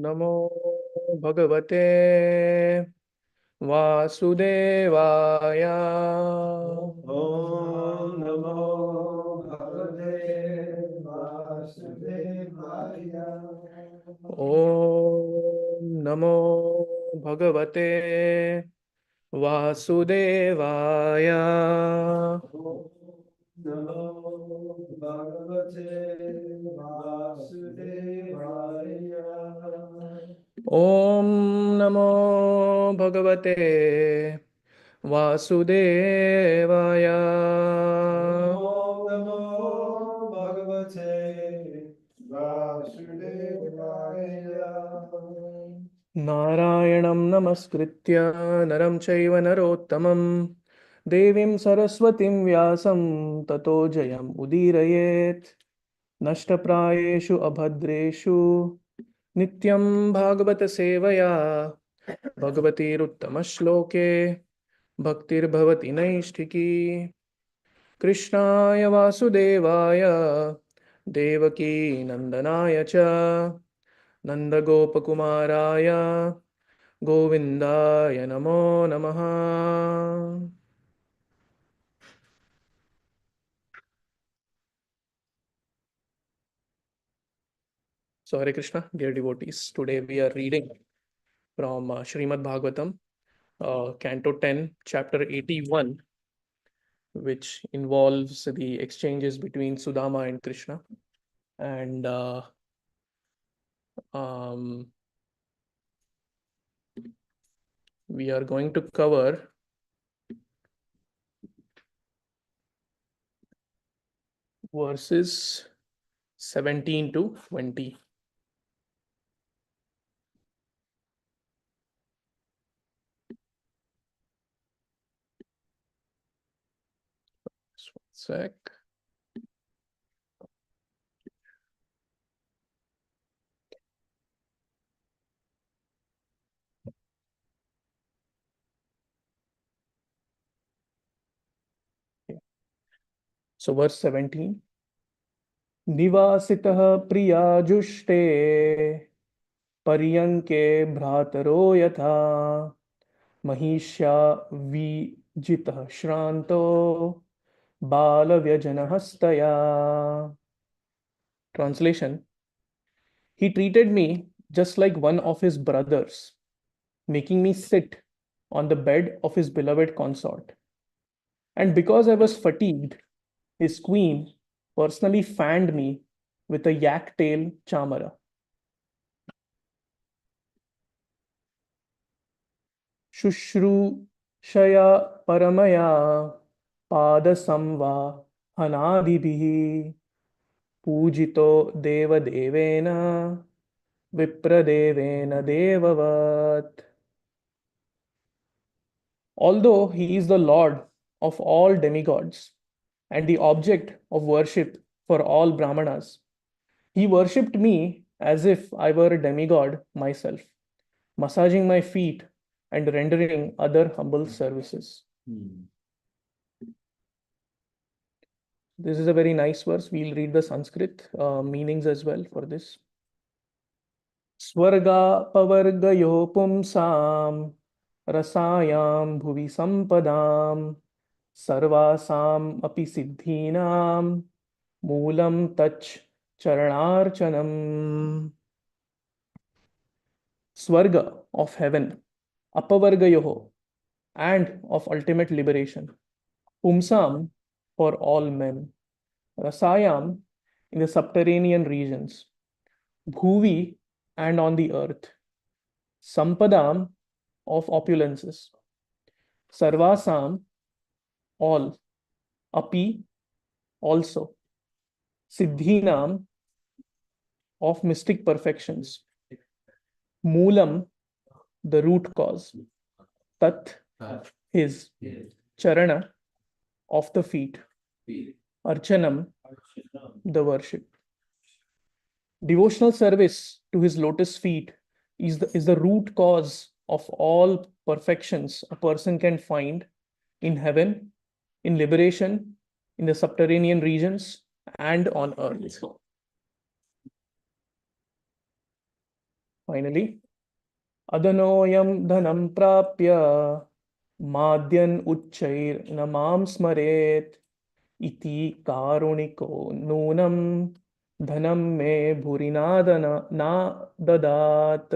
नमो भगवते वासुदेवाय। ॐ नमो भगवते वासुदेवाय। ॐ नमो भगवते वासुदेवाय। नमो भगवते वासुदेवाय। ॐ नमो भगवते वासुदेवाय। ॐ नमो भगवते वासुदेवाय। नारायणं नमस्कृत्य नरं चैव नरोत्तमं देवीं सरस्वतीं व्यासं ततो जयम् उदीरयेत्। नष्टप्रायेषु अभद्रेषु नित्यं भागवत सेवया भगवतीरुत्तमश्लोके भक्तिर्भवति नैष्ठिकी। कृष्णाय वासुदेवाय देवकी नन्दनाय च नन्दगोपकुमाराय गोविन्दाय नमो नमः। So Hare Krishna, dear devotees. Today we are reading from Srimad Bhagavatam, Canto 10, Chapter 81, which involves the exchanges between Sudama and Krishna. And um, we are going to cover verses 17 to 20. Just one sec. So verse 17. निवासितः प्रियाजुष्टे पर्यङ्के भ्रातरो यथा महिष्या विजितः श्रान्तो बालव्यजनहस्तया. Translation: He treated me just like one of his brothers, making me sit on the bed of his beloved consort. And because I was fatigued, his queen personally fanned me with a yak tail chamara. शुश्रूषया परमया पादसंवाहनादिभिः पूजितो देवदेवेन विप्रदेवेन देववत्. Although he is the lord of all demigods and the object of worship for all brahmanas, he worshipped me as if I were a demigod myself, massaging my feet and rendering other humble services. This is a very nice verse. We'll read the Sanskrit meanings as well for this. Swargapavargayo pumsam rasayam bhuvi sampadam sarvasam api siddhinam moolam tach charanarchanam. Swarga of heaven, apavargayoho, and of ultimate liberation. Pumsam for all men. Rasayam in the subterranean regions. Bhuvi and on the earth. Sampadam of opulences. Sarvasam all. Api also. Siddhinam of mystic perfections. Moolam the root cause. Tat his. Charana of the feet. Archanam the worship. Devotional service to his lotus feet is the root cause of all perfections a person can find in heaven, in liberation, in the subterranean regions, and on earth. Finally, adanoyam dhanam prapya madyan uchchair namam smaret iti karuniko nunam dhanam me bhurinadana na dadat.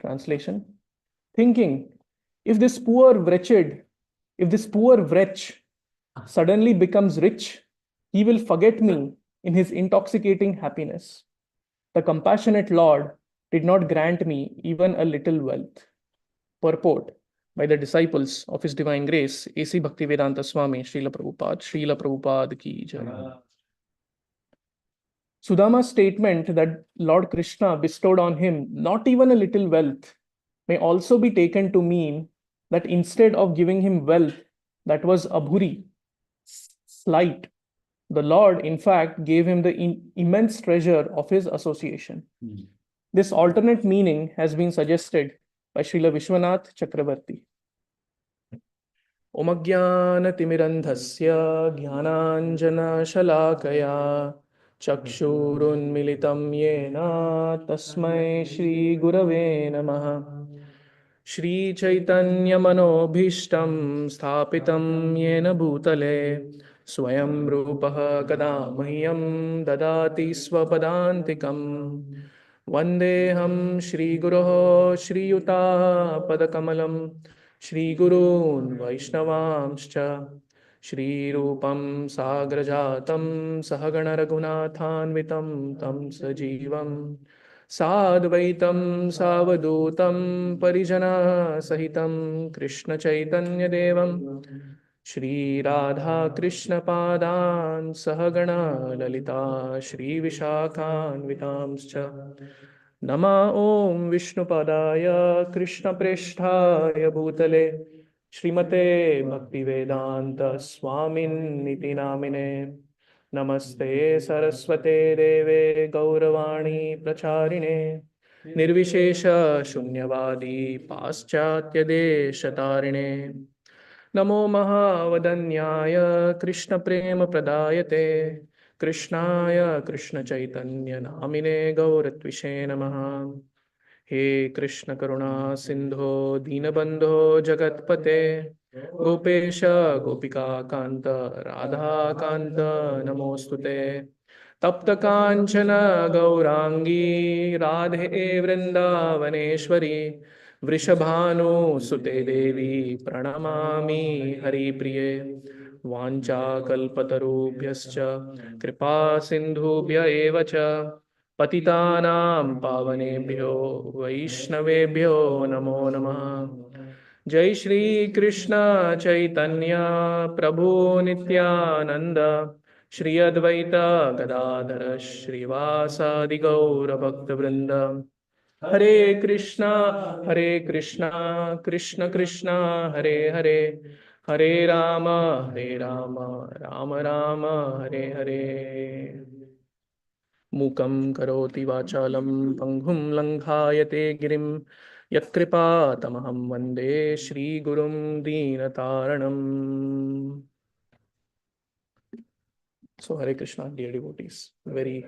Translation: thinking, if this poor wretched, if this poor wretch suddenly becomes rich, he will forget me in his intoxicating happiness. The compassionate Lord did not grant me even a little wealth. Purport by the disciples of His Divine Grace, A.C. Bhaktivedanta Swami, Srila Prabhupada ki jai. Sudama's statement that Lord Krishna bestowed on him not even a little wealth may also be taken to mean that instead of giving him wealth that was abhuri, slight, the Lord in fact gave him the immense treasure of his association. This alternate meaning has been suggested by Srila Vishwanath Chakravarti. Om Ajnanatimirandhasya Jnananjanashalakaya Chakshurunmilitam Yena Tasmai Shri Gurave Namaha. Shri Chaitanya Manobhishtam Sthapitam Yena Bhutale Swayam Rupaha Kada Mahyam Dadati Swapadantikam Vandeham Shri Guroho Shri Yuta Padakamalam Shri Gurun Vaishnavamscha Shri Rupam Sagrajatam Sahagana Raghunathanvitam Tam Sajivam Sadvaitam Savadutam Parijana Sahitam Krishna Chaitanya Devam Shri Radha Krishna Padan Sahagana Lalita Shri Vishakhanvitamscha Nama Om Vishnupadaya Krishna Presthaya Bhutale Srimate Bhaktivedanta Swamin Niti Namine Namaste Saraswate Deve Gauravani Pracharine Nirvishesha Shunyavadi Paschatya Deshatarine Namo Mahavadanyaya Krishna Prema Pradayate Krishnaya Krishna Chaitanya Namine Gauratvishe Namaha. He Krishna Karuna Sindho Dinabandho Jagatpate Gopesha Gopika Kanta Radha Kanta Namostute Tapta Kanchana Gaurangi Radhe Vrindavaneshwari Vrishabhanu Sute Devi Pranamami Hari Priye Vancha Kalpatarubhyascha Kripa Sindhubhya Evacha Patitanam Pavanebhyo Vaishnavebhyo Namo Namah. Jai Shri Krishna Chaitanya Prabhu Nityananda Shri Advaita Gadadhara Shrivasadi Gaura Bhakta Vrinda Hare Krishna Krishna Krishna Hare Hare Hare Rama Rama Rama Hare Hare Mukam karoti vachalam panghum langhayate girim yatkripa tamaham vande Shri Gurum Deenataranam. So Hare Krishna, dear devotees. Very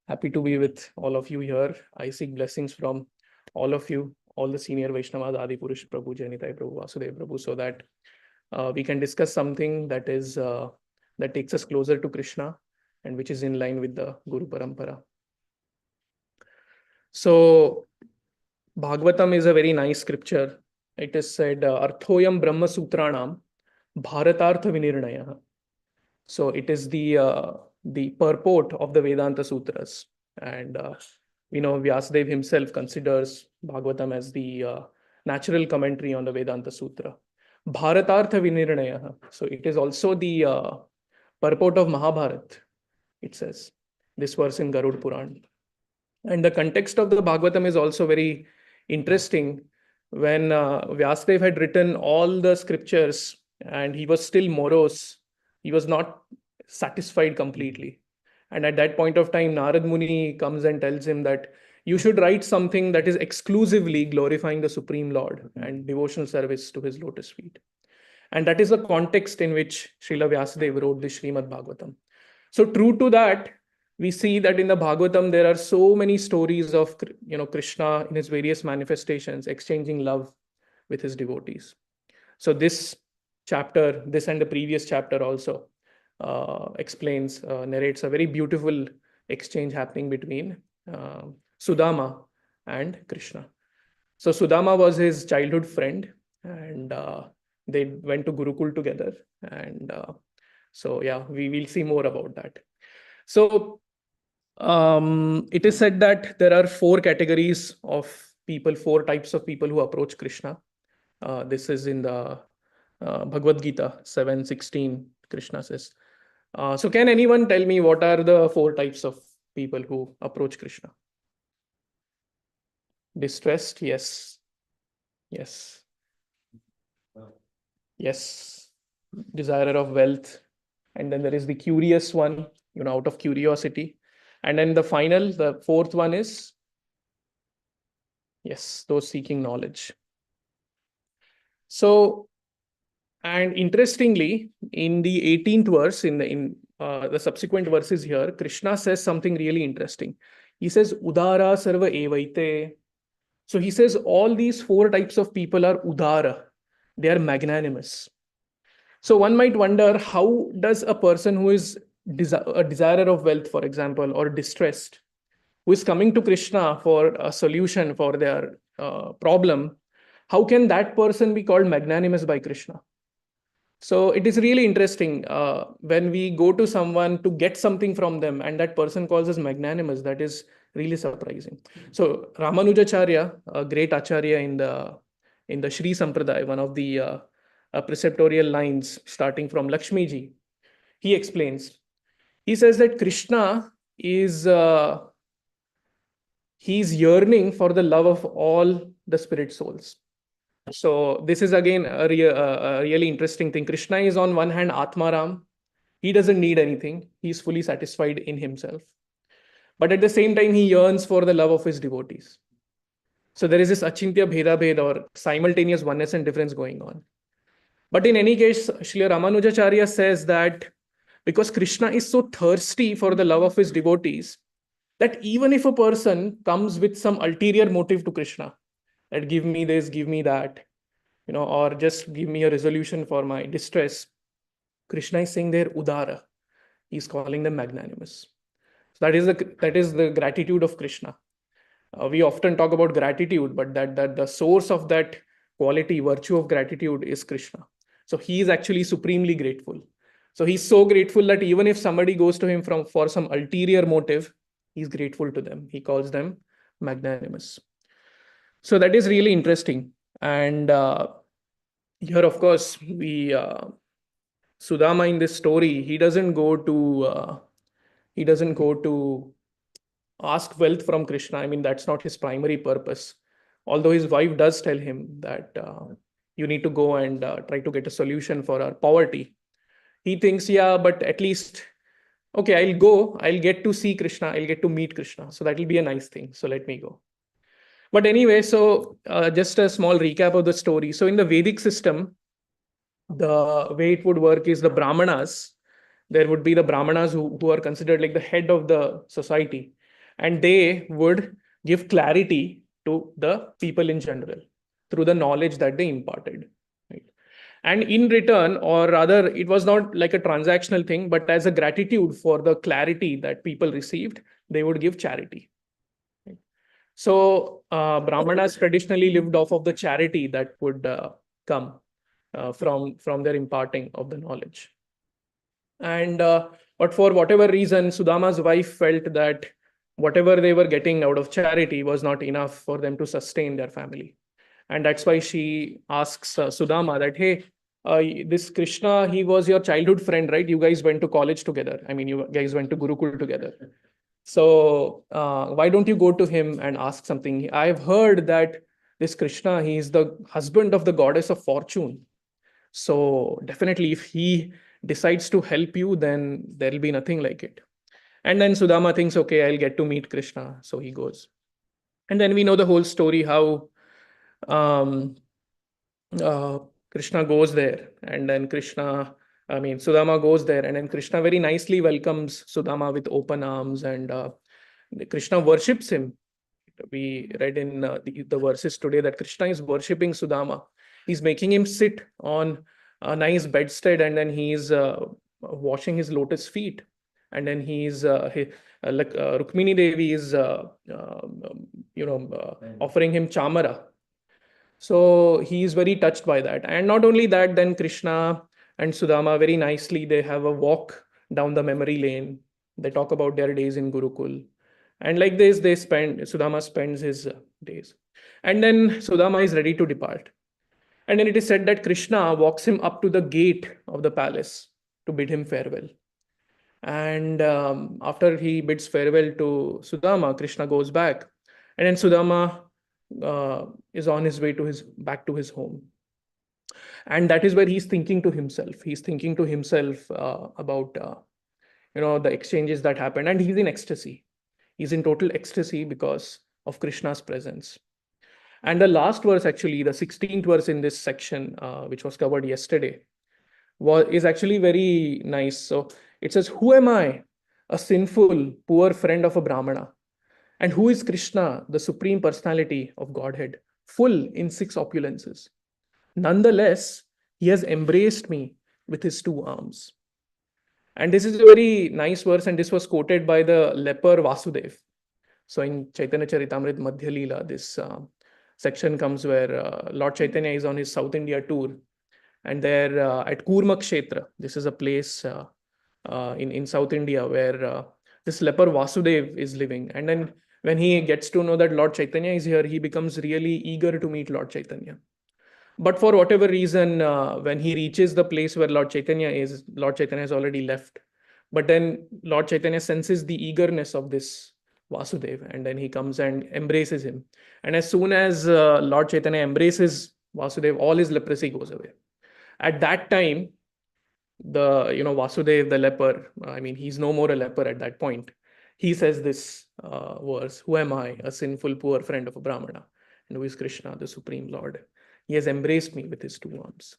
happy to be with all of you here. I seek blessings from all of you, all the senior Vaishnavas, Adi Purush Prabhu, Janitai Prabhu, Vasudev Prabhu, so that we can discuss something that is that takes us closer to Krishna and which is in line with the Guru Parampara. So Bhagavatam is a very nice scripture. It is said, Arthoyam Brahma Sutranam Bharatartha Vinirnaya. So it is the purport of the Vedanta Sutras. And we know Vyasadeva himself considers Bhagavatam as the natural commentary on the Vedanta Sutra. Bharatartha Vinirnaya. So it is also the purport of Mahabharata, it says, this verse in Garud Puran. And the context of the Bhagavatam is also very interesting. When Vyasadeva had written all the scriptures and he was still morose, he was not satisfied completely. And at that point of time, Narad Muni comes and tells him that you should write something that is exclusively glorifying the Supreme Lord and devotional service to his lotus feet. And that is the context in which Srila Vyasadeva wrote the Srimad Bhagavatam. So true to that, we see that in the Bhagavatam there are so many stories of Krishna in his various manifestations exchanging love with his devotees. So this chapter, this and the previous chapter also narrates a very beautiful exchange happening between Sudama and Krishna. So Sudama was his childhood friend, and they went to Gurukul together. And so yeah, we will see more about that. So it is said that there are four categories of people, four types of people who approach Krishna. This is in the Bhagavad Gita 7:16. Krishna says. So can anyone tell me what are the four types of people who approach Krishna? Distressed, yes. Yes. Yes. Desirer of wealth. And then there is the curious one, out of curiosity. And then the fourth one is, yes, those seeking knowledge. So, and interestingly, in the 18th verse, in the subsequent verses here, Krishna says something really interesting. He says, Udara sarva evaite. So he says all these four types of people are udara. They are magnanimous. So one might wonder, how does a person who is a desirer of wealth, for example, or distressed, who is coming to Krishna for a solution for their problem, how can that person be called magnanimous by Krishna? So it is really interesting when we go to someone to get something from them and that person calls us magnanimous. That is really surprising. So Ramanujacharya, a great acharya in the Shri Sampradaya, one of the preceptorial lines starting from Lakshmi ji, he explains. He says that Krishna is he's yearning for the love of all the spirit souls. So this is again a really interesting thing. Krishna is on one hand Atmaram. He doesn't need anything. He's fully satisfied in himself. But at the same time, he yearns for the love of his devotees. So there is this achintya bheda bhed or simultaneous oneness and difference going on. But in any case, Srila Ramanujacharya says that because Krishna is so thirsty for the love of his devotees, that even if a person comes with some ulterior motive to Krishna, that give me this, give me that, or just give me a resolution for my distress, Krishna is saying they're udara. He's calling them magnanimous. So that is the gratitude of Krishna. We often talk about gratitude, but that the source of that quality, virtue of gratitude is Krishna. So he is actually supremely grateful. So he's so grateful that even if somebody goes to him for some ulterior motive, he's grateful to them. He calls them magnanimous. So that is really interesting. And here, of course, Sudama in this story, he doesn't go to ask wealth from Krishna. I mean, that's not his primary purpose. Although his wife does tell him that you need to go and try to get a solution for our poverty. He thinks, yeah, but at least, okay, I'll go. I'll get to see Krishna. I'll get to meet Krishna. So that will be a nice thing. So let me go. But anyway, so just a small recap of the story. So in the Vedic system, the way it would work is the Brahmanas, there would be the Brahmanas who are considered like the head of the society, and they would give clarity to the people in general through the knowledge that they imparted. Right? And in return, or rather, it was not like a transactional thing, but as a gratitude for the clarity that people received, they would give charity. Right? So Brahmanas traditionally lived off of the charity that would come from their imparting of the knowledge. And but for whatever reason, Sudama's wife felt that whatever they were getting out of charity was not enough for them to sustain their family. And that's why she asks Sudama that, hey, this Krishna, he was your childhood friend, right? You guys went to college together. I mean, you guys went to Gurukul together. So why don't you go to him and ask something? I've heard that this Krishna, he is the husband of the goddess of fortune. So definitely, if he decides to help you, then there'll be nothing like it. And then Sudama thinks, okay, I'll get to meet Krishna. So he goes. And then we know the whole story how um, Krishna goes there. And then Krishna I mean, Sudama goes there, and then Krishna very nicely welcomes Sudama with open arms, and Krishna worships him. We read in the verses today that Krishna is worshipping Sudama. He's making him sit on a nice bedstead, and then he's washing his lotus feet. And then Rukmini Devi is, offering him chamara. So he is very touched by that. And not only that, then Krishna and Sudama very nicely, they have a walk down the memory lane. They talk about their days in Gurukul. And like this, Sudama spends his days. And then Sudama is ready to depart. And then it is said that Krishna walks him up to the gate of the palace to bid him farewell. And after he bids farewell to Sudama, Krishna goes back. And then Sudama is on his way to back to his home. And that is where he's thinking to himself. He's thinking to himself about the exchanges that happened, and he's in ecstasy. He's in total ecstasy because of Krishna's presence. And the last verse, actually, the 16th verse in this section, which was covered yesterday, is actually very nice. So it says, "Who am I, a sinful, poor friend of a Brahmana? And who is Krishna, the Supreme Personality of Godhead, full in 6 opulences? Nonetheless, he has embraced me with his 2 arms." And this is a very nice verse, and this was quoted by the leper Vasudev. So in Chaitanya Charitamrita Madhya Leela, this section comes where Lord Chaitanya is on his South India tour. And there at Kurma Kshetra, this is a place in South India where this leper Vasudev is living. And then when he gets to know that Lord Chaitanya is here, he becomes really eager to meet Lord Chaitanya. But for whatever reason, when he reaches the place where Lord Chaitanya is, Lord Chaitanya has already left. But then Lord Chaitanya senses the eagerness of this Vasudev, and then he comes and embraces him. And as soon as Lord Chaitanya embraces Vasudev, all his leprosy goes away. At that time, Vasudev, the leper, I mean, he's no more a leper at that point. He says this verse, "Who am I, a sinful, poor friend of a Brahmana? And who is Krishna, the Supreme Lord? He has embraced me with his 2 arms."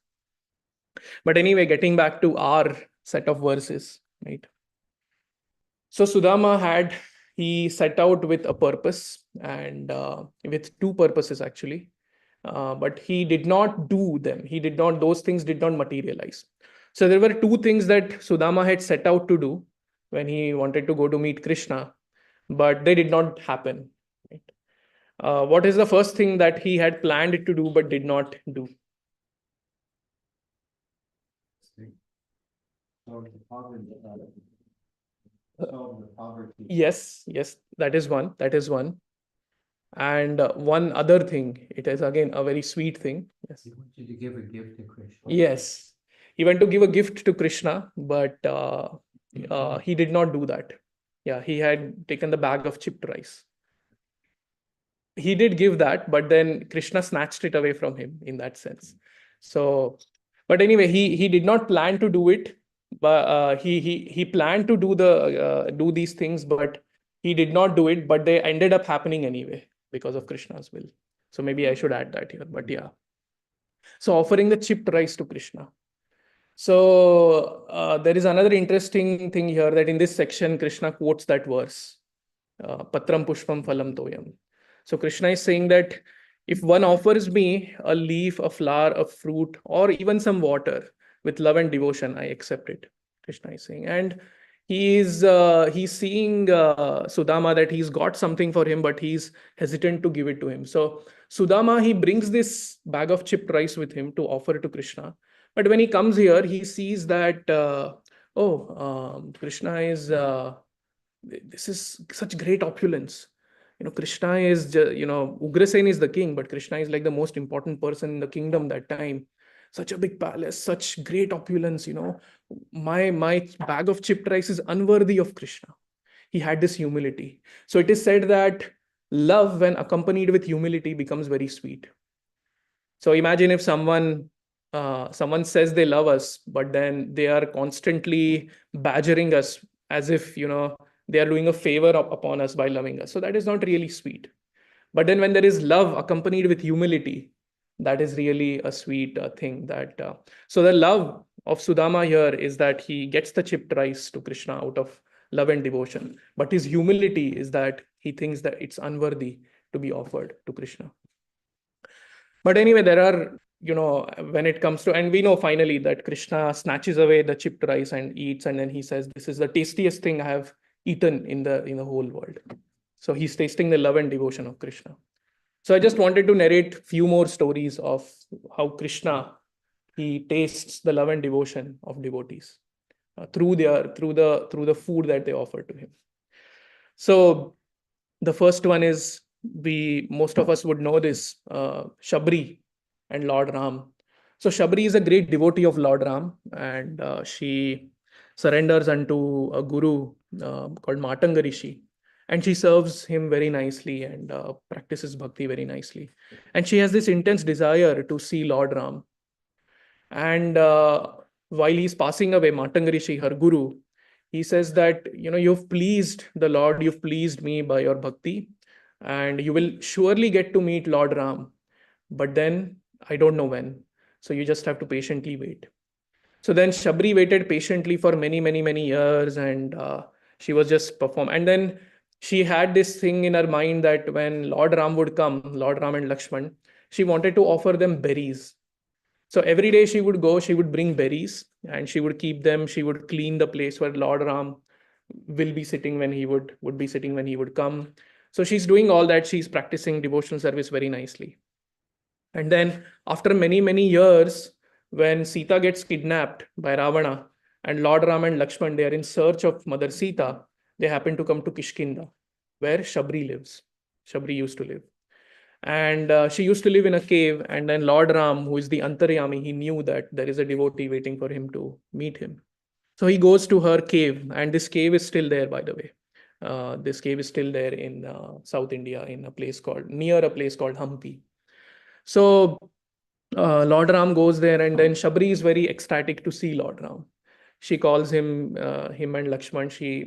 But anyway, getting back to our set of verses, right? So Sudama he set out with a purpose, and with 2 purposes actually. But he did not do them. Those things did not materialize. So there were 2 things that Sudama had set out to do when he wanted to go to meet Krishna, but they did not happen. Right? What is the first thing that he had planned to do but did not do? Yes, that is one. And one other thing, it is again a very sweet thing. Yes. He wanted to give a gift to Krishna. Yes, he went to give a gift to Krishna, but he did not do that. Yeah, he had taken the bag of chipped rice. He did give that, but then Krishna snatched it away from him in that sense. So, but anyway, he did not plan to do it, but he planned to do these things, but he did not do it. But they ended up happening anyway because of Krishna's will. So maybe I should add that here. But yeah, so offering the chipped rice to Krishna. So there is another interesting thing here, that in this section Krishna quotes that verse, Patram Pushpam Phalam Toyam. So Krishna is saying that if one offers me a leaf, a flower, a fruit, or even some water with love and devotion, I accept it. Krishna is saying, and he's seeing Sudama that he's got something for him, but he's hesitant to give it to him. So Sudama, he brings this bag of chipped rice with him to offer to Krishna. But when he comes here, he sees that Krishna is this is such great opulence. Krishna is, Ugrasen is the king, but Krishna is like the most important person in the kingdom that time. Such a big palace, such great opulence. My bag of chipped rice is unworthy of Krishna. He had this humility. So it is said that love, when accompanied with humility, becomes very sweet. So imagine if someone says they love us, but then they are constantly badgering us as if they are doing a favor upon us by loving us. So that is not really sweet. But then when there is love accompanied with humility, that is really a sweet thing. So the love of Sudama here is that he gets the chipped rice to Krishna out of love and devotion. But his humility is that he thinks that it's unworthy to be offered to Krishna. But anyway, there are, when it comes to, and we know finally that Krishna snatches away the chipped rice and eats, and then he says, "This is the tastiest thing I have eaten in the whole world." So he's tasting the love and devotion of Krishna. So I just wanted to narrate few more stories of how Krishna, he tastes the love and devotion of devotees through the food that they offer to him. So the first one is, most of us would know this, Shabri and Lord Ram. So Shabri is a great devotee of Lord Ram, and she surrenders unto a guru called Matanga Rishi, and she serves him very nicely and practices bhakti very nicely. And she has this intense desire to see Lord Ram. And while he's passing away, Matanga Rishi, her guru, he says that, you've pleased the Lord, you've pleased me by your bhakti, and you will surely get to meet Lord Ram. But then I don't know when. So you just have to patiently wait. So then Shabri waited patiently for many, many, many years, and she was just perform. And then she had this thing in her mind that when Lord Ram would come, Lord Ram and Lakshman, she wanted to offer them berries. So every day she would go, she would bring berries and she would keep them. She would clean the place where Lord Ram will be sitting when he would be sitting when he would come. So she's doing all that. She's practicing devotional service very nicely. And then after many, many years, when Sita gets kidnapped by Ravana and Lord Ram and Lakshman, they are in search of Mother Sita, they happen to come to Kishkinda, where Shabri lives. Shabri used to live. And she used to live in a cave. And then Lord Ram, who is the Antaryami, he knew that there is a devotee waiting for him to meet him. So he goes to her cave, and this cave is still there, by the way. This cave is still there in South India, in near a place called Hampi. So Lord Ram goes there, and then Shabri is very ecstatic to see Lord Ram. She calls him and Lakshman. She,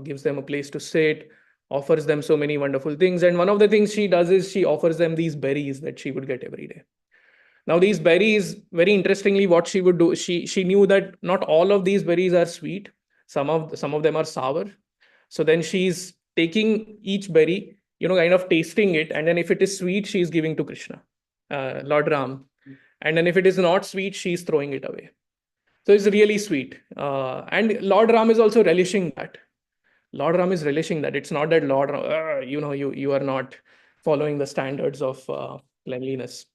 gives them a place to sit, offers them so many wonderful things. And one of the things she does is she offers them these berries that she would get every day. Now, these berries, very interestingly, what she would do, she knew that not all of these berries are sweet. Some of them are sour. So then she's taking each berry, kind of tasting it, and then if it is sweet, she's giving to Krishna, Lord Ram, and then if it is not sweet, she's throwing it away. So it's really sweet, and Lord Ram is also relishing that. Lord Ram is relishing that. It's not that Lord Ram, you are not following the standards of cleanliness.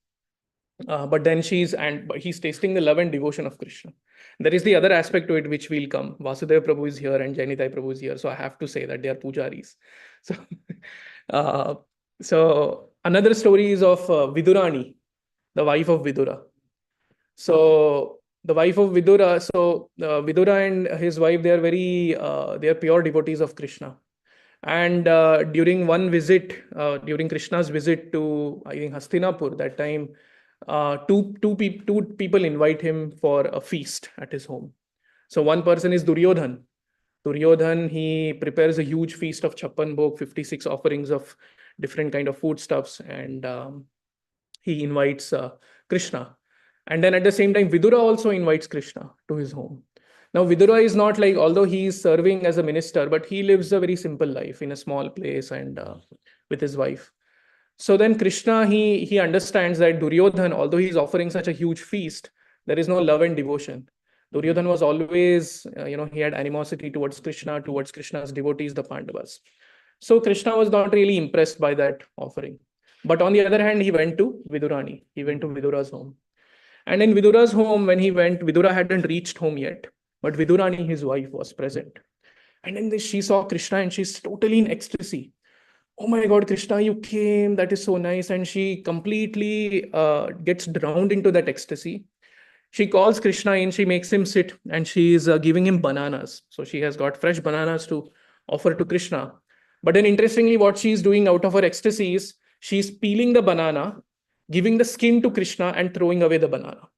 But then he's tasting the love and devotion of Krishna. There is the other aspect to it which will come. Vasudeva Prabhu is here and Jainitai Prabhu is here, so I have to say that they are pujaris. So, uh, so another story is of Vidurani, the wife of Vidura. So the wife of Vidura, Vidura and his wife, they are pure devotees of Krishna. And during Krishna's visit to, I think, Hastinapur, that time, two people invite him for a feast at his home. So one person is Duryodhan. Duryodhan, he prepares a huge feast of Chappan Bhog, 56 offerings of different kind of foodstuffs, and he invites Krishna. And then at the same time, Vidura also invites Krishna to his home. Now, Vidura is not like, although he is serving as a minister, but he lives a very simple life in a small place and with his wife. So then Krishna, he understands that Duryodhan, although he's offering such a huge feast, there is no love and devotion. Duryodhan was always, he had animosity towards Krishna's devotees, the Pandavas. So Krishna was not really impressed by that offering. But on the other hand, he went to Vidurani. He went to Vidura's home. And in Vidura's home, when he went, Vidura hadn't reached home yet. But Vidurani, his wife, was present. And then she saw Krishna and she's totally in ecstasy. Oh my God, Krishna, you came. That is so nice. And she completely gets drowned into that ecstasy. She calls Krishna in, she makes him sit, and she is giving him bananas. So she has got fresh bananas to offer to Krishna. But then interestingly, what she is doing out of her ecstasy is she's peeling the banana, giving the skin to Krishna and throwing away the banana.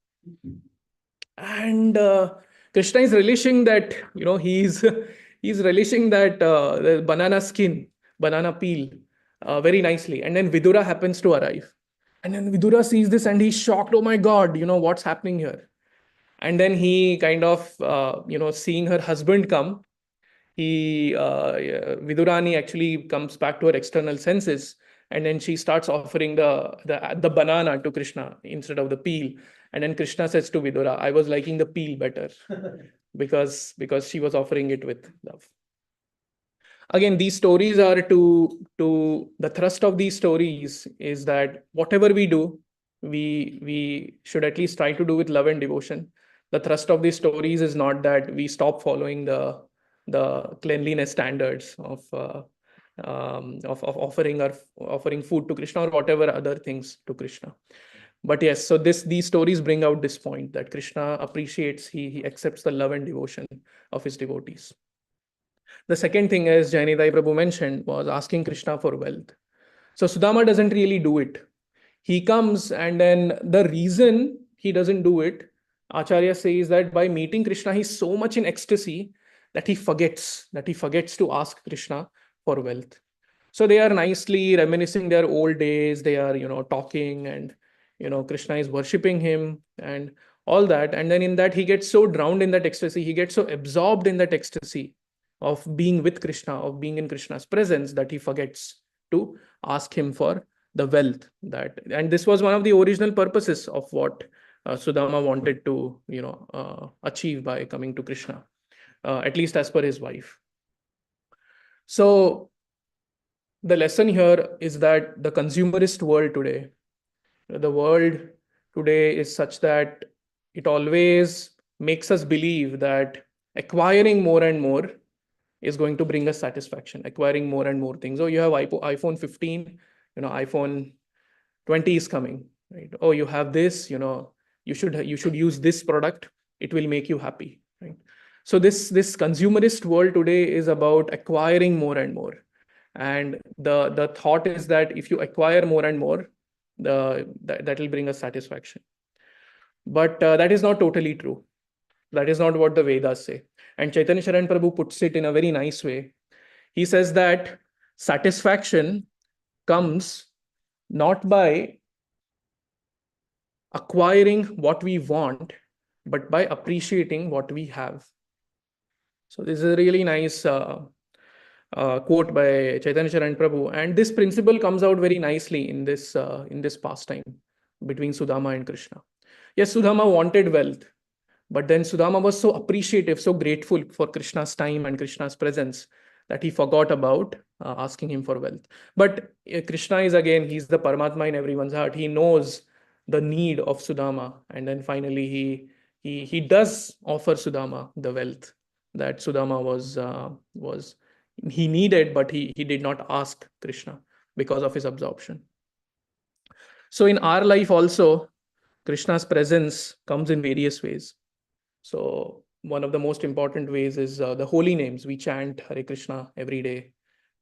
And Krishna is relishing that, he's relishing that the banana skin, banana peel very nicely. And then Vidura happens to arrive. And then Vidura sees this and he's shocked. Oh my God, what's happening here? And then he kind of, seeing her husband come, Vidurani actually comes back to her external senses, and then she starts offering the banana to Krishna instead of the peel. And then Krishna says to Vidura, I was liking the peel better because she was offering it with love. Again, these stories are to the thrust of these stories is that whatever we do, we should at least try to do with love and devotion. The thrust of these stories is not that we stop following the cleanliness standards of offering food to Krishna or whatever other things to Krishna. But yes, so these stories bring out this point that Krishna appreciates, he accepts the love and devotion of his devotees. The second thing, as Jainidai Prabhu mentioned, was asking Krishna for wealth. So Sudama doesn't really do it. He comes, and then the reason he doesn't do it, Acharya says that by meeting Krishna, he's so much in ecstasy that he forgets to ask Krishna for wealth. So they are nicely reminiscing their old days. They are, talking, and Krishna is worshipping him and all that. And then in that, he gets so drowned in that ecstasy. He gets so absorbed in that ecstasy of being with Krishna, of being in Krishna's presence, that he forgets to ask him for the wealth. And this was one of the original purposes of what Sudama wanted to, achieve by coming to Krishna, at least as per his wife. So the lesson here is that the consumerist world today, the world today is such that it always makes us believe that acquiring more and more is going to bring us satisfaction, acquiring more and more things. Oh, you have iPhone 15, iPhone 20 is coming, right? Oh, you have this, you should use this product, it will make you happy, right? So this consumerist world today is about acquiring more and more. And the thought is that if you acquire more and more, that will bring us satisfaction. But that is not totally true. That is not what the Vedas say. And Chaitanya Sharan Prabhu puts it in a very nice way. He says that satisfaction comes not by acquiring what we want, but by appreciating what we have. So this is a really nice quote by Chaitanya Sharan Prabhu, and this principle comes out very nicely in this pastime between Sudama and Krishna. Yes, Sudama wanted wealth, but then Sudama was so appreciative, so grateful for Krishna's time and Krishna's presence that he forgot about asking him for wealth. But Krishna is, again, he's the Paramatma in everyone's heart. He knows the need of Sudama, and then finally he does offer Sudama the wealth that Sudama was he needed, but he did not ask Krishna because of his absorption. So in our life also, Krishna's presence comes in various ways. So one of the most important ways is the holy names. We chant Hare Krishna every day.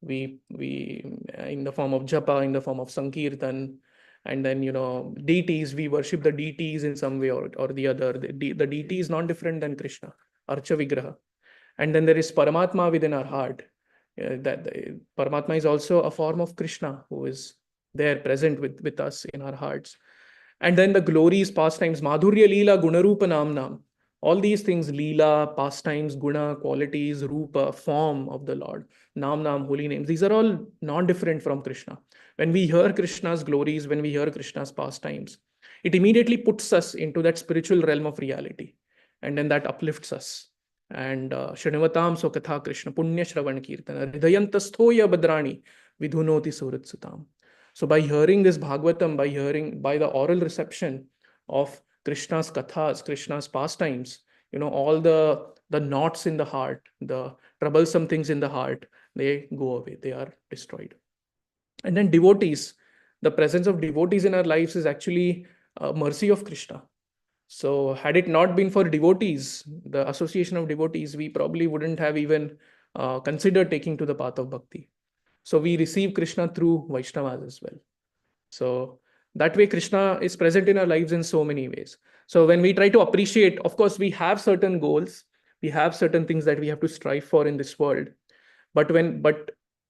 We in the form of japa, in the form of sankirtan, and then deities. We worship the deities in some way or the other. The deity is not different than Krishna, Archa Vigraha. And then there is Paramatma within our heart. Paramatma is also a form of Krishna who is there present with us in our hearts. And then the glories, pastimes, Madhurya Leela, Gunarupa Namnam. All these things, Leela, pastimes, Guna, qualities, Rupa, form of the Lord, Namnam, holy names, these are all not different from Krishna. When we hear Krishna's glories, when we hear Krishna's pastimes, it immediately puts us into that spiritual realm of reality. And then that uplifts us. And Shrinivatam so Katha Krishna, Punya Shravan Kirtana, Hridayantasthoya Badrani, Vidhunoti Suratsutam. So by hearing this Bhagavatam, by the oral reception of Krishna's kathas, Krishna's pastimes, all the knots in the heart, the troublesome things in the heart, they go away, they are destroyed. And then devotees, the presence of devotees in our lives is actually a mercy of Krishna. So had it not been for devotees, the association of devotees, we probably wouldn't have even considered taking to the path of bhakti. So we receive Krishna through Vaishnavas as well. So that way Krishna is present in our lives in so many ways. So when we try to appreciate, of course, we have certain goals, we have certain things that we have to strive for in this world. But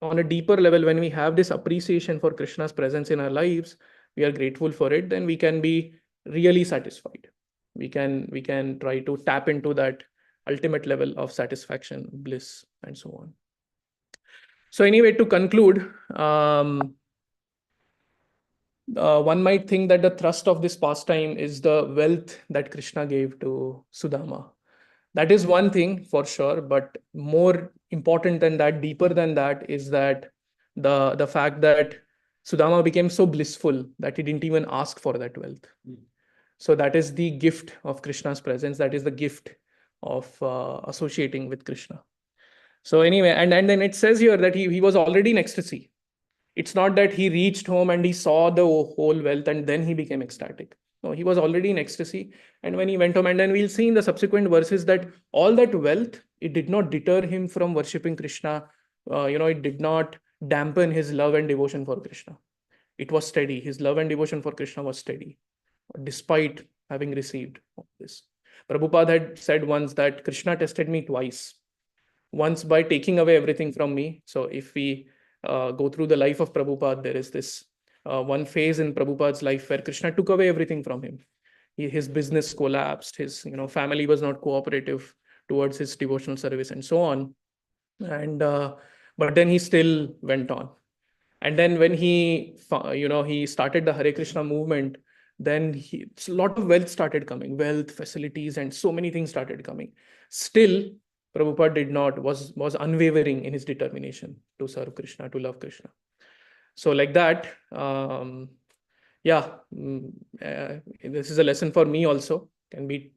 on a deeper level, when we have this appreciation for Krishna's presence in our lives, we are grateful for it, then we can be really satisfied. we can try to tap into that ultimate level of satisfaction, bliss, and so on. So anyway, to conclude, one might think that the thrust of this pastime is the wealth that Krishna gave to Sudama. That is one thing for sure, but more important than that, deeper than that, is that the fact that Sudama became so blissful that he didn't even ask for that wealth. So that is the gift of Krishna's presence. That is the gift of associating with Krishna. So anyway, and then it says here that he was already in ecstasy. It's not that he reached home and he saw the whole wealth and then he became ecstatic. No, he was already in ecstasy. And when he went home, and then we'll see in the subsequent verses that all that wealth, it did not deter him from worshipping Krishna. It did not dampen his love and devotion for Krishna. It was steady. His love and devotion for Krishna was steady, despite having received all this. Prabhupada had said once that Krishna tested me twice. Once by taking away everything from me. So if we go through the life of Prabhupada, there is this one phase in Prabhupada's life where Krishna took away everything from him. His business collapsed. His family was not cooperative towards his devotional service and so on. And but then he still went on. And then when he started the Hare Krishna movement, then a lot of wealth started coming, wealth, facilities, and so many things started coming. Still, Prabhupada was unwavering in his determination to serve Krishna, to love Krishna. So like that, this is a lesson for me also. Can we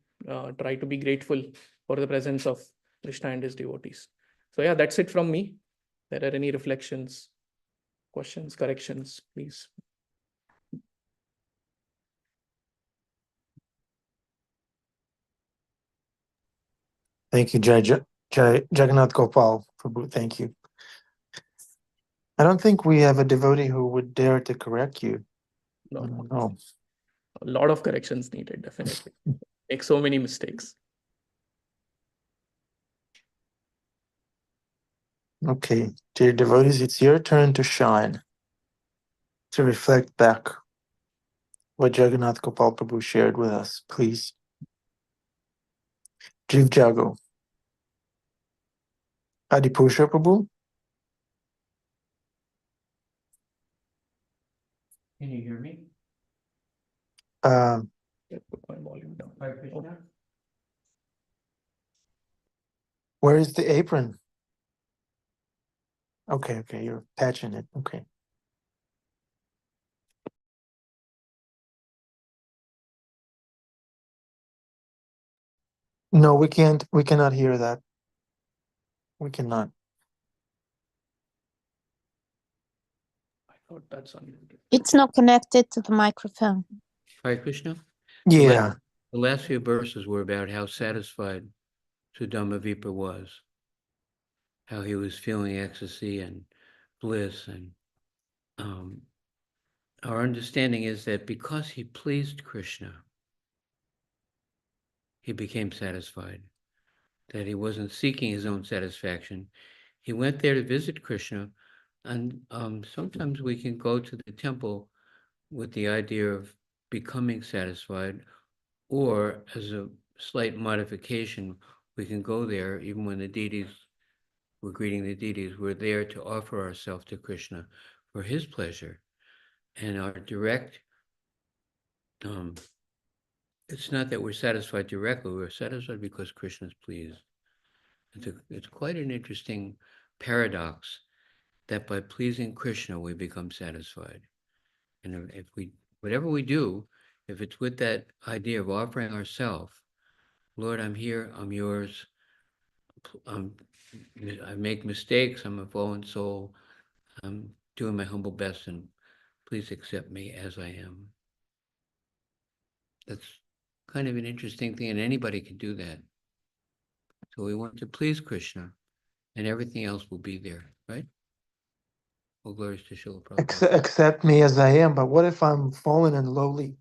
try to be grateful for the presence of Krishna and his devotees? So yeah, that's it from me. There are any reflections, questions, corrections, please? Thank you, Jagannath Gopal. Prabhu, thank you. I don't think we have a devotee who would dare to correct you. No, No. a lot of corrections needed, definitely. Make so many mistakes. Okay, dear devotees, it's your turn to shine, to reflect back what Jagannath Gopal Prabhu shared with us, please. Jiv Jago. Adipusha Prabhu? Can you hear me? Put my volume down. Hare Krishna? Where is the apron? Okay, you're patching it. Okay. No, we can't. We cannot hear that. We cannot. I thought that's unmuted. It's not connected to the microphone. Hare Krishna? Yeah. The last few verses were about how satisfied Sudamavipa was, how he was feeling ecstasy and bliss. And our understanding is that because he pleased Krishna, he became satisfied, that he wasn't seeking his own satisfaction. He went there to visit Krishna, and sometimes we can go to the temple with the idea of becoming satisfied, or as a slight modification, we can go there even when the deities, we're greeting the deities, we're there to offer ourselves to Krishna for his pleasure. And our direct, it's not that we're satisfied directly, we're satisfied because Krishna is pleased. It's quite an interesting paradox that by pleasing Krishna, we become satisfied. And if whatever we do, if it's with that idea of offering ourselves, Lord, I'm here, I'm yours, I make mistakes, I'm a fallen soul, I'm doing my humble best, and please accept me as I am. That's kind of an interesting thing, and anybody can do that. So we want to please Krishna, and everything else will be there, right? All glories to Srila Prabhupada. Accept me as I am, but what if I'm fallen and lowly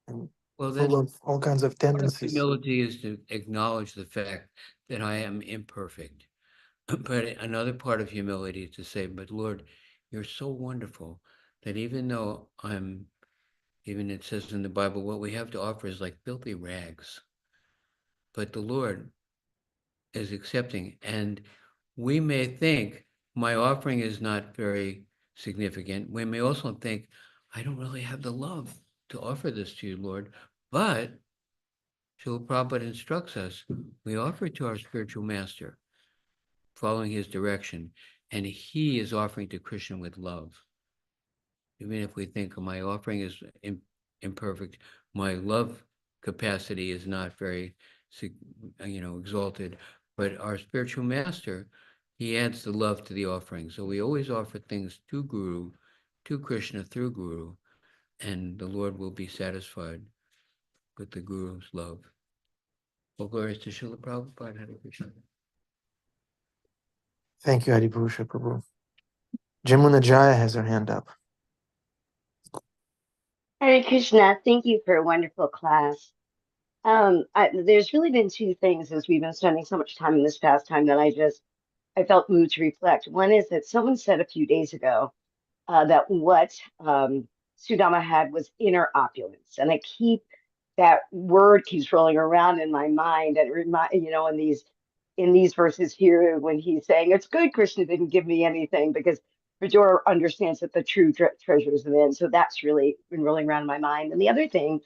and full of all kinds of tendencies? Humility is to acknowledge the fact that I am imperfect. But another part of humility is to say, but Lord, you're so wonderful that even though I'm Even it says in the Bible, what we have to offer is like filthy rags. But the Lord is accepting. And we may think my offering is not very significant. We may also think, I don't really have the love to offer this to you, Lord. But Srila Prabhupada instructs us, we offer it to our spiritual master, following his direction, and he is offering to Krishna with love. Even if we think my offering is imperfect, my love capacity is not very, exalted, but our spiritual master, he adds the love to the offering. So we always offer things to Guru, to Krishna through Guru, and the Lord will be satisfied with the Guru's love. All glories to Srila Prabhupada. Hare Krishna. Thank you, Haripurusha Prabhu. Jamuna Jaya has her hand up. Hare Krishna, thank you for a wonderful class. There's really been two things as we've been spending so much time in this past time that I felt moved to reflect. One is that someone said a few days ago that what Sudama had was inner opulence, and that word keeps rolling around in my mind, and in these verses here when he's saying it's good Krishna didn't give me anything because Vijora understands that the true treasure is within. So that's really been rolling around in my mind. And the other thing,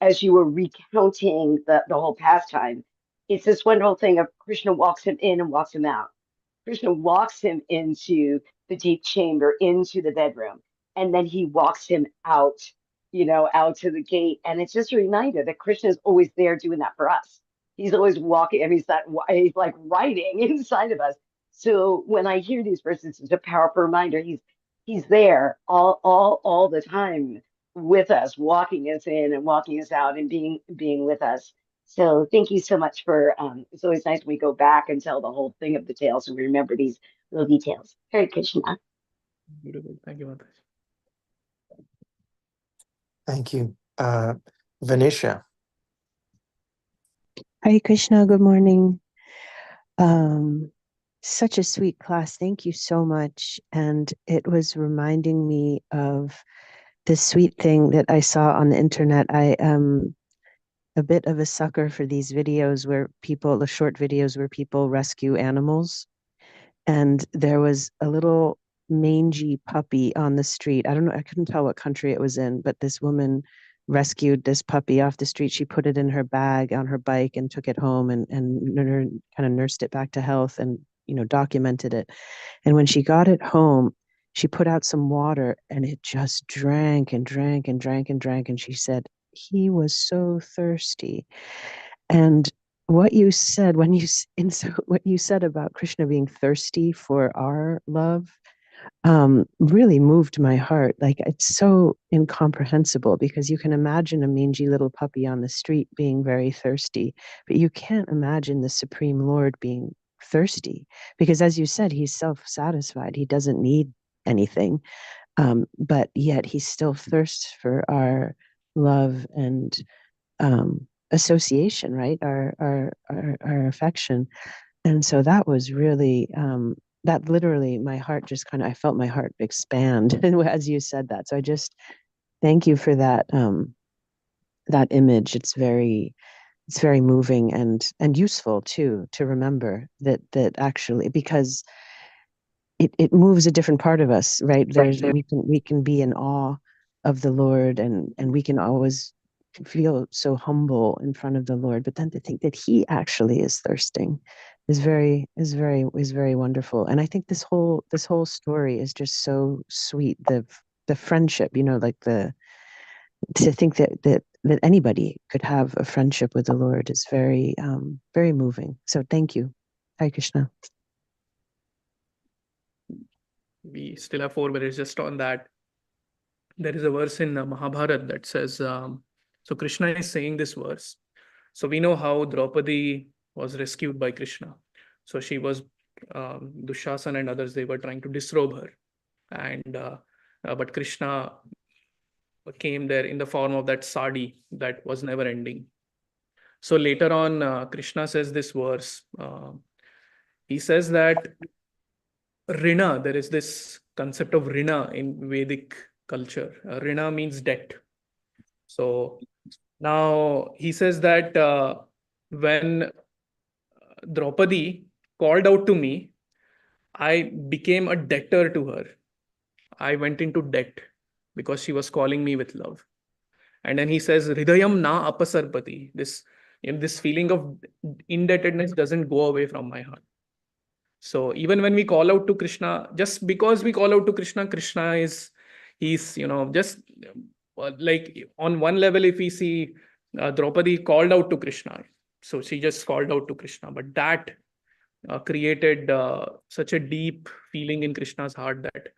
as you were recounting the whole pastime, it's this wonderful thing of Krishna walks him in and walks him out. Krishna walks him into the deep chamber, into the bedroom, and then he walks him out, out to the gate. And it's just a reminder that Krishna is always there doing that for us. He's always walking, and he's like writing inside of us. So when I hear these verses, it's a powerful reminder. He's there all the time with us, walking us in and walking us out and being with us. So thank you so much for, it's always nice when we go back and tell the whole thing of the tale so we remember these little details. Hare Krishna. Beautiful. Thank you, Mataji. Thank you. Vanisha. Hare Krishna, good morning. Such a sweet class. Thank you so much. And it was reminding me of this sweet thing that I saw on the internet. I am a bit of a sucker for these videos the short videos where people rescue animals. And there was a little mangy puppy on the street. I don't know, I couldn't tell what country it was in, but this woman rescued this puppy off the street. She put it in her bag on her bike and took it home and kind of nursed it back to health and, documented it. And when she got it home, she put out some water and it just drank and drank and drank and drank. And she said, he was so thirsty. And what you said what you said about Krishna being thirsty for our love really moved my heart. Like, it's so incomprehensible because you can imagine a mangy little puppy on the street being very thirsty, but you can't imagine the Supreme Lord being thirsty because, as you said, he's self-satisfied. He doesn't need anything, but yet he still thirsts for our love and association, right? Our affection. And so that was really that literally my heart just I felt my heart expand as you said that. So I just thank you for that that image. It's very moving and useful too to remember that actually, because it moves a different part of us, right? We can be in awe of the Lord and we can always feel so humble in front of the Lord, but then to think that he actually is thirsting is very wonderful. And I think this whole story is just so sweet. The friendship, like to think that anybody could have a friendship with the Lord is very very moving. So thank you. Hare Krishna. We still have 4 minutes just on that. There is a verse in Mahabharata that says, so Krishna is saying this verse. So we know how Draupadi was rescued by Krishna. So she was, Dushasan and others, they were trying to disrobe her. And but Krishna came there in the form of that sadi that was never ending. So later on, Krishna says this verse. He says that Rina, there is this concept of Rina in Vedic culture. Rina means debt. So now he says that when Draupadi called out to me, I became a debtor to her. I went into debt because she was calling me with love. And then he says, Hridayam na apasarpati. This feeling of indebtedness doesn't go away from my heart. So even when we call out to Krishna, just because we call out to Krishna, he's, just like on one level, if we see Draupadi called out to Krishna, so she just called out to Krishna, but that created such a deep feeling in Krishna's heart that,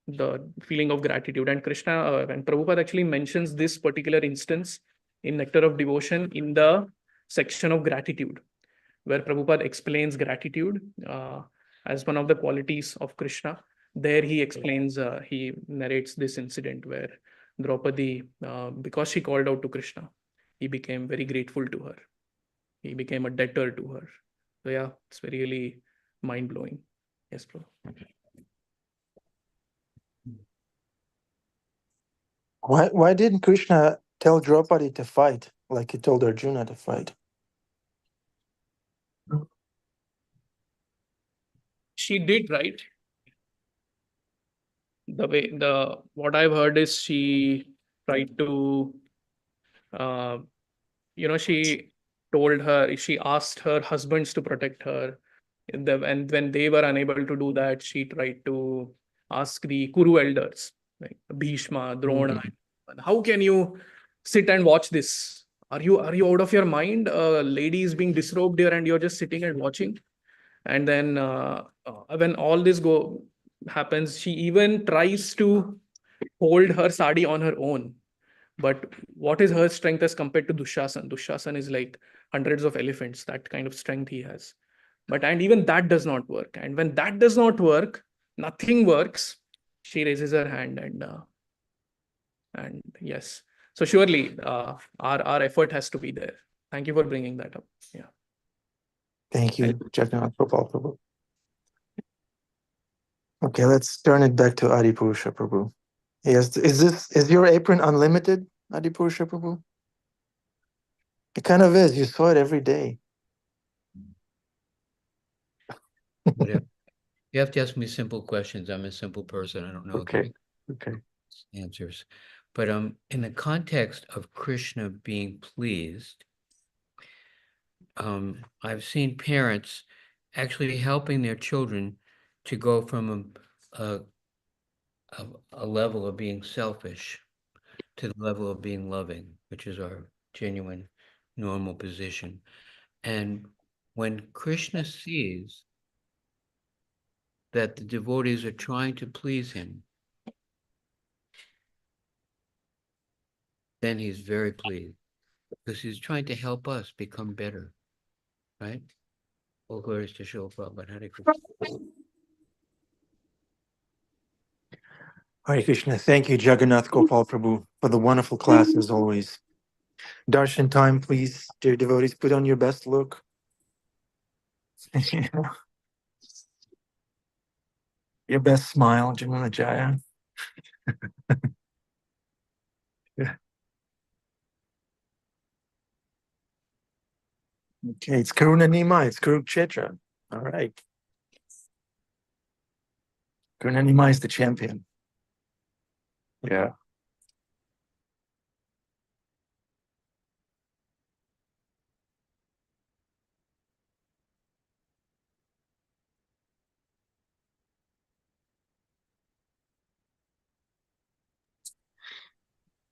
the feeling of gratitude. And Krishna, and Prabhupada actually mentions this particular instance in Nectar of Devotion in the section of gratitude, where Prabhupada explains gratitude as one of the qualities of Krishna. There he explains, he narrates this incident where Draupadi, because she called out to Krishna, he became very grateful to her. He became a debtor to her. So yeah, it's really mind-blowing. Yes, bro. Why didn't Krishna tell Draupadi to fight like he told Arjuna to fight? She did, right? What I've heard is she tried to, uh, she asked her husbands to protect her. And when they were unable to do that, she tried to ask the Kuru elders, like Bhishma, Drona. How can you sit and watch this? Are you out of your mind? A lady is being disrobed here and you're just sitting and watching. And then when all this happens, she even tries to hold her sari on her own. But what is her strength as compared to Dushasan? Dushasan is like hundreds of elephants, that kind of strength he has. And even that does not work. And when that does not work, nothing works. She raises her hand and yes. So surely our effort has to be there. Thank you for bringing that up. Yeah. Thank you, Jagannath Gopal Prabhu. Okay, let's turn it back to Adipurusha Prabhu. Yes, is your apron unlimited, Adipurusha Prabhu? It kind of is. You saw it every day. Whatever. You have to ask me simple questions. I'm a simple person. I don't know Okay. the answers. But in the context of Krishna being pleased, I've seen parents actually helping their children to go from a level of being selfish to the level of being loving, which is our genuine, normal position. And when Krishna sees that the devotees are trying to please him, then he's very pleased because he's trying to help us become better, right? All glories to Srila Prabhupada. Hare Krishna. Hare Krishna. Thank you, Jagannath Gopal Prabhu, for the wonderful class as always. Darshan time, please, dear devotees. Put on your best look. Your best smile, Jamuna Jaya. Yeah. Okay, it's Karuna Nima, it's Kurukshetra. All right. Karuna Nima is the champion. Yeah.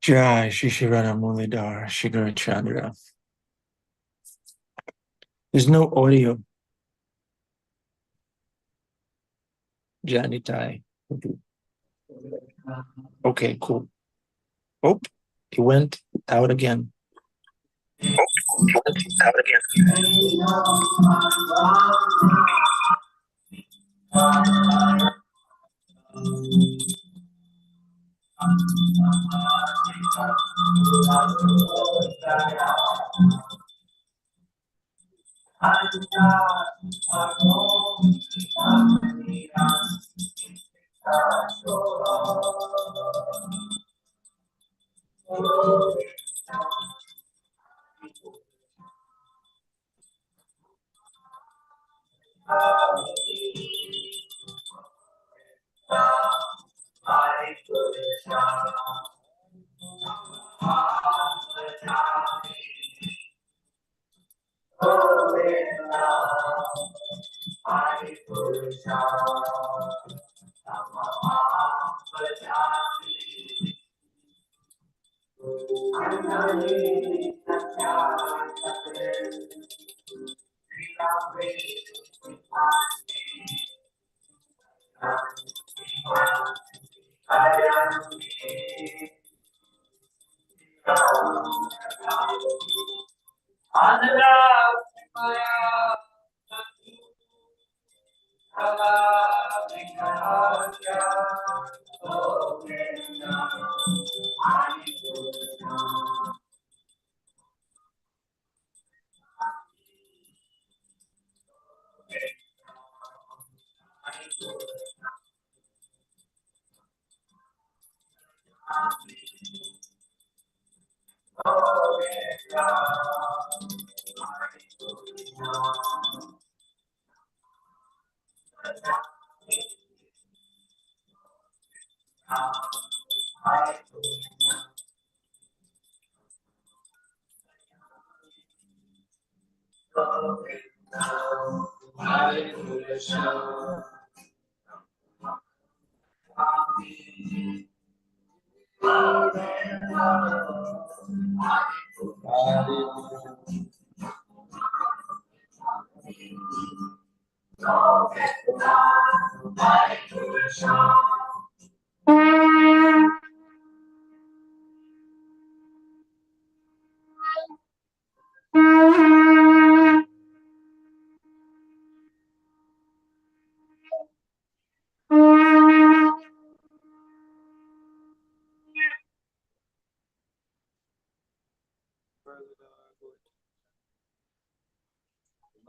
Jai Shishirana Mulidhar Shigar Chandra. There's no audio. Janitai. Okay, cool. Oh, he went out again.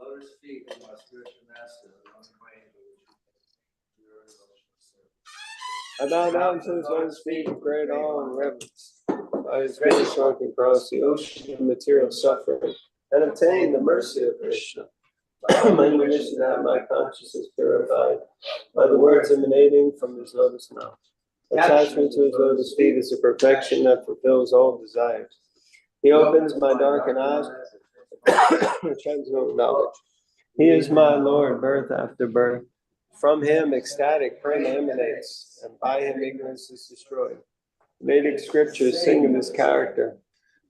Lotus feet of my spiritual master, I bow down to his lotus feet with great awe and reverence. By his grace, one can cross the ocean of material suffering and obtain the mercy of Krishna. My wish is to have my consciousness purified by the words emanating from his lotus mouth. Attachment to his lotus feet is a perfection that fulfills all desires. He opens my darkened eyes with transcendental knowledge. He is my Lord, birth after birth. From him, ecstatic prema emanates, and by him, ignorance is destroyed. Vedic scriptures sing of his character.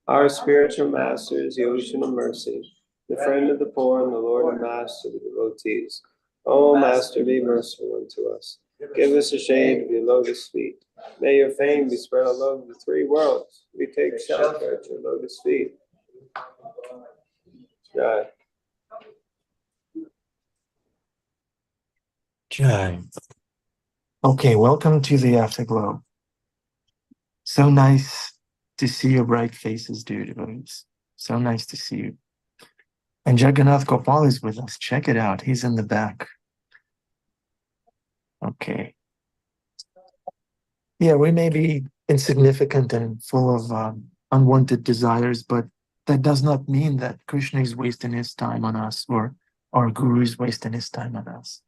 Our spiritual master is the ocean of mercy, the friend of the poor and the Lord and master of the devotees. O Master, be merciful unto us. Give us a shade of your lotus feet. May your fame be spread all over the three worlds. We take shelter at your lotus feet. Jai. Jai. Okay, welcome to the Afterglow. So nice to see your bright faces, dear devotees. So nice to see you. And Jagannath Gopal is with us. Check it out. He's in the back. Okay. Yeah, we may be insignificant and full of unwanted desires, but that does not mean that Krishna is wasting his time on us or our guru is wasting his time on us.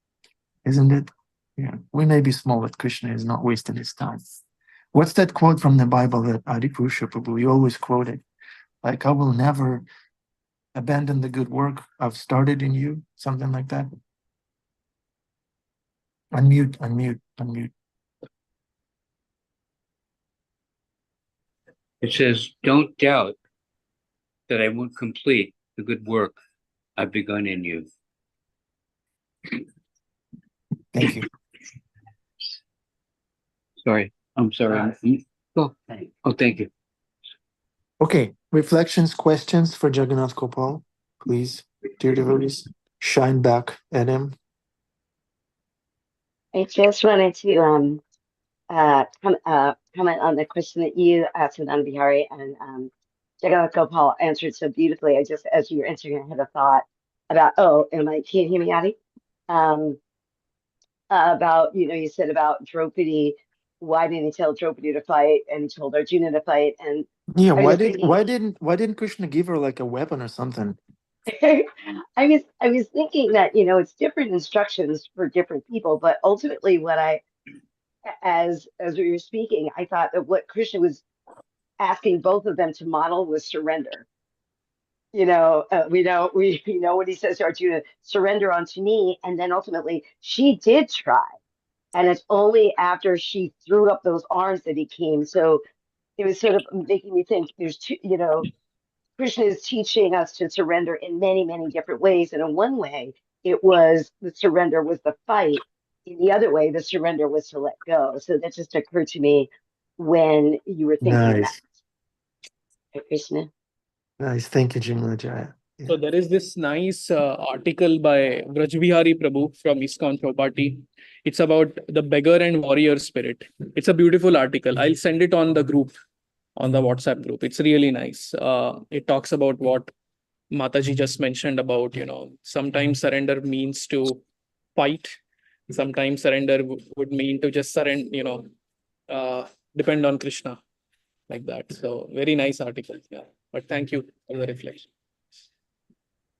Isn't it? Yeah, we may be small, but Krishna is not wasting his time. What's that quote from the Bible that Adipusha Prabhu, you always quote it? Like, I will never abandon the good work I've started in you, something like that. Unmute. It says, don't doubt that I won't complete the good work I've begun in you. Thank you. Sorry, I'm sorry. Oh, thank you. Okay, reflections, questions for Jagannath Gopal, please, dear devotees, shine back at him. I just wanted to comment on the question that you asked Anand Bihari and Jagannath Gopal answered so beautifully. I just, as you were answering, I had a thought about, can you hear me, Adi? About, you said about Draupadi why didn't he tell Draupadi to fight and he told Arjuna to fight? And Yeah, I was thinking, why didn't Krishna give her like a weapon or something? I was thinking that, it's different instructions for different people, but ultimately as we were speaking, I thought that what Krishna was asking both of them to model was surrender. We know what he says to Arjuna, surrender unto me, and then ultimately she did try, and it's only after she threw up those arms that he came. So it was sort of making me think there's two, Krishna is teaching us to surrender in many, many different ways. And in one way, it was the surrender was the fight. In the other way, the surrender was to let go. So that just occurred to me when you were thinking that. Nice. Krishna. Nice. Thank you, Jimala. So there is this nice article by Vrajbihari Prabhu from ISKCON Chowpatty. It's about the beggar and warrior spirit. It's a beautiful article. I'll send it on the group, on the WhatsApp group. It's really nice. It talks about what Mataji just mentioned about, sometimes surrender means to fight. Sometimes surrender would mean to just surrender, depend on Krishna like that. So very nice article. Yeah. But thank you for the reflection.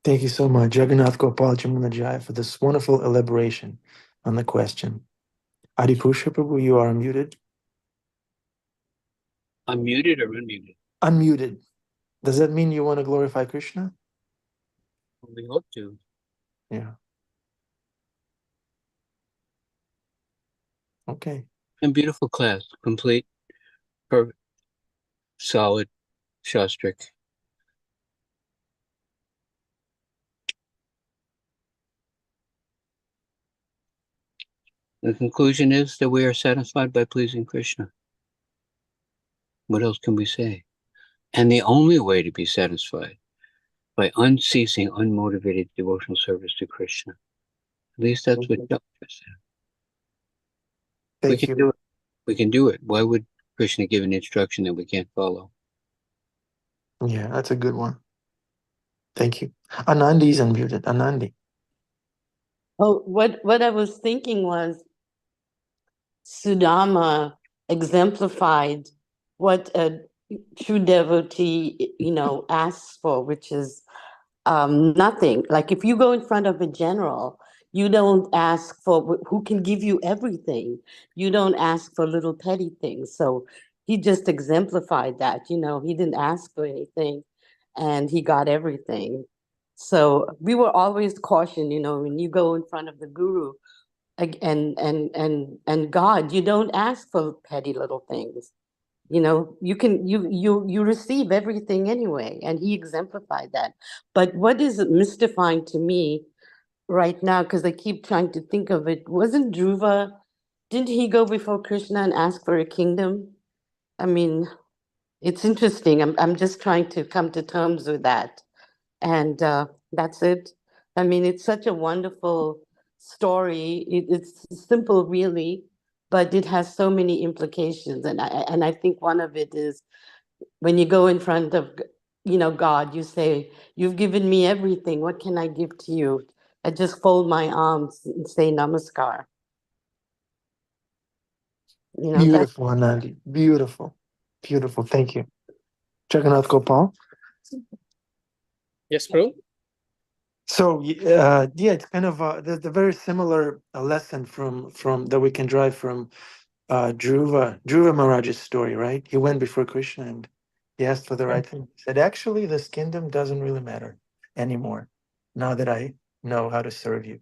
Thank you so much, Jagannath Gopal Jaya, for this wonderful elaboration on the question. Adipusha Prabhu, you are unmuted. Unmuted or unmuted? Unmuted. Does that mean you want to glorify Krishna? We hope to. Yeah. Okay. And beautiful class, complete, perfect, solid, Shastric. The conclusion is that we are satisfied by pleasing Krishna. What else can we say? And the only way to be satisfied by unceasing, unmotivated devotional service to Krishna. At least that's what Doctor said. Thank We can do it. We can do it. Why would Krishna give an instruction that we can't follow? Yeah, that's a good one. Thank you. Anandi is unmuted. Anandi. Oh, what I was thinking was Sudama exemplified what a true devotee, asks for, which is nothing. Like if you go in front of a general, you don't ask for who can give you everything. You don't ask for little petty things. So he just exemplified that, he didn't ask for anything and he got everything. So we were always cautioned, when you go in front of the guru and God, you don't ask for petty little things. You receive everything anyway, and he exemplified that. But what is mystifying to me right now, because I keep trying to think of it, wasn't Dhruva, didn't he go before Krishna and ask for a kingdom? I mean, it's interesting. I'm just trying to come to terms with that. And that's it. I mean, it's such a wonderful story. It's simple, really, but it has so many implications. And I think one of it is when you go in front of, God, you say, "You've given me everything. What can I give to you?" I just fold my arms and say namaskar. Beautiful, Anandi. Beautiful. Beautiful. Thank you. Jagannath Gopal. Yes, bro. So it's kind of there's a very similar lesson from that we can drive from Dhruva Maharaj's story, right? He went before Krishna and he asked for the right thing. He said, actually, this kingdom doesn't really matter anymore now that I know how to serve you.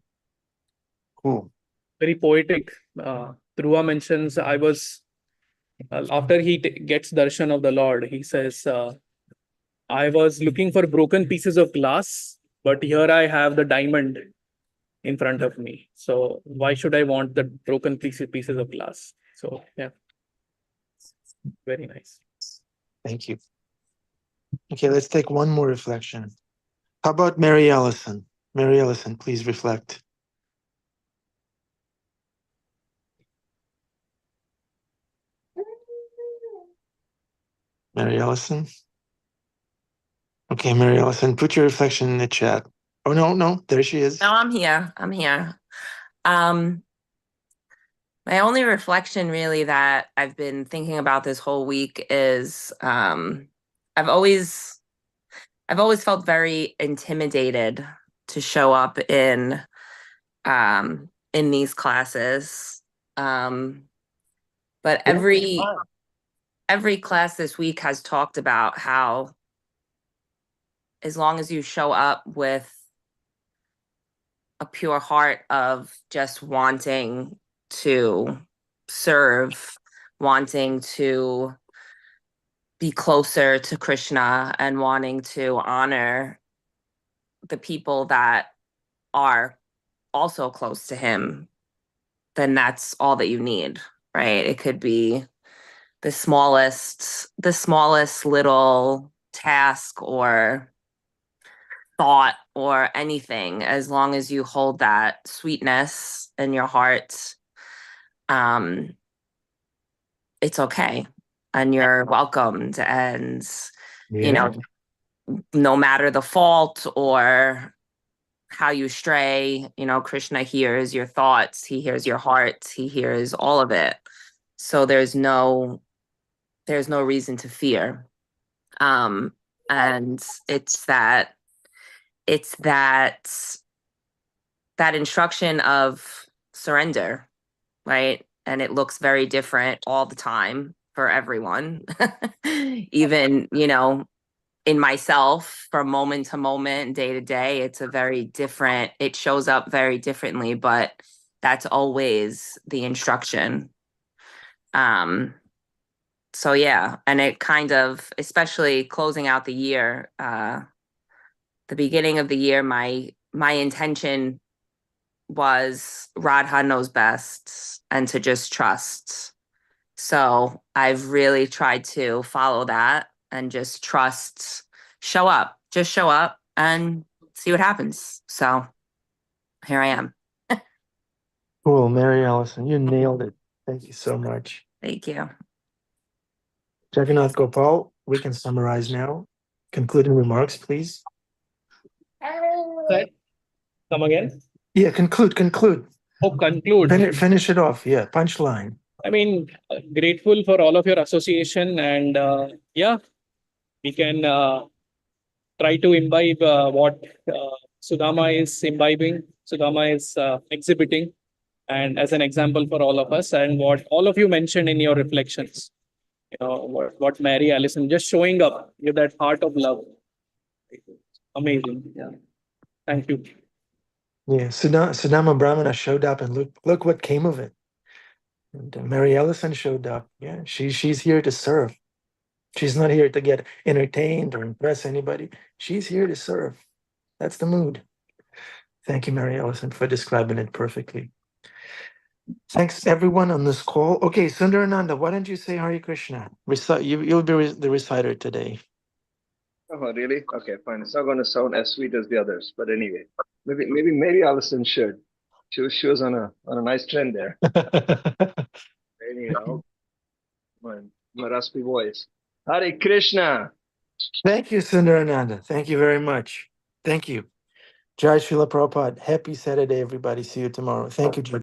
Cool. Very poetic. Dhruva mentions, I was, after he gets darshan of the Lord, he says, I was looking for broken pieces of glass, but here I have the diamond in front of me. So why should I want the broken pieces of glass? So yeah, very nice. Thank you. Okay, let's take one more reflection. How about Mary Ellison? Mary Ellison, please reflect. Mary Ellison? Okay, Mary Ellison, put your reflection in the chat. Oh, no, there she is. No, I'm here. I'm here. Um, My only reflection really that I've been thinking about this whole week is I've always felt very intimidated to show up in these classes. But every class this week has talked about how as long as you show up with a pure heart of just wanting to serve, wanting to be closer to Krishna and wanting to honor the people that are also close to him, then that's all that you need, right? It could be the smallest little task or thought or anything, as long as you hold that sweetness in your heart, it's okay. And you're welcomed. And, you know, no matter the fault or how you stray, you know, Krishna hears your thoughts, he hears your heart, he hears all of it. So there's no reason to fear. And it's that instruction of surrender, right? And it looks very different all the time for everyone. Even, you know, in myself from moment to moment, day to day, it shows up very differently, but that's always the instruction. So yeah, and it kind of, especially closing out the year, the beginning of the year, my intention was Radha knows best and to just trust. So I've really tried to follow that and just trust, just show up and see what happens. So here I am. Cool, Mary Allison, you nailed it. Thank you so much. Thank you. Jagannath Gopal, we can summarize now. Concluding remarks, please. Come again? Yeah, conclude. Oh, conclude. Finish it off. Yeah, punchline. I mean, grateful for all of your association, and yeah, we can try to imbibe what Sudama is imbibing, Sudama is exhibiting, and as an example for all of us, and what all of you mentioned in your reflections. You know, what Mary Allison, just showing up with that heart of love. Amazing. Yeah. Thank you. Yeah, Sudama Brahmana showed up, and look what came of it. And Mary Ellison showed up. Yeah, she's here to serve. She's not here to get entertained or impress anybody. She's here to serve. That's the mood. Thank you, Mary Ellison, for describing it perfectly. Thanks everyone on this call. Okay, Sundarananda, why don't you say Hare Krishna? You'll be the reciter today. Oh, really? Okay, fine. It's not going to sound as sweet as the others, but anyway, maybe Allison should. She was on a nice trend there. Anyhow, my raspy voice. Hare Krishna. Thank you, Sundarananda. Thank you very much. Thank you. Jai Srila Prabhupada. Happy Saturday, everybody. See you tomorrow. Thank you, Jai.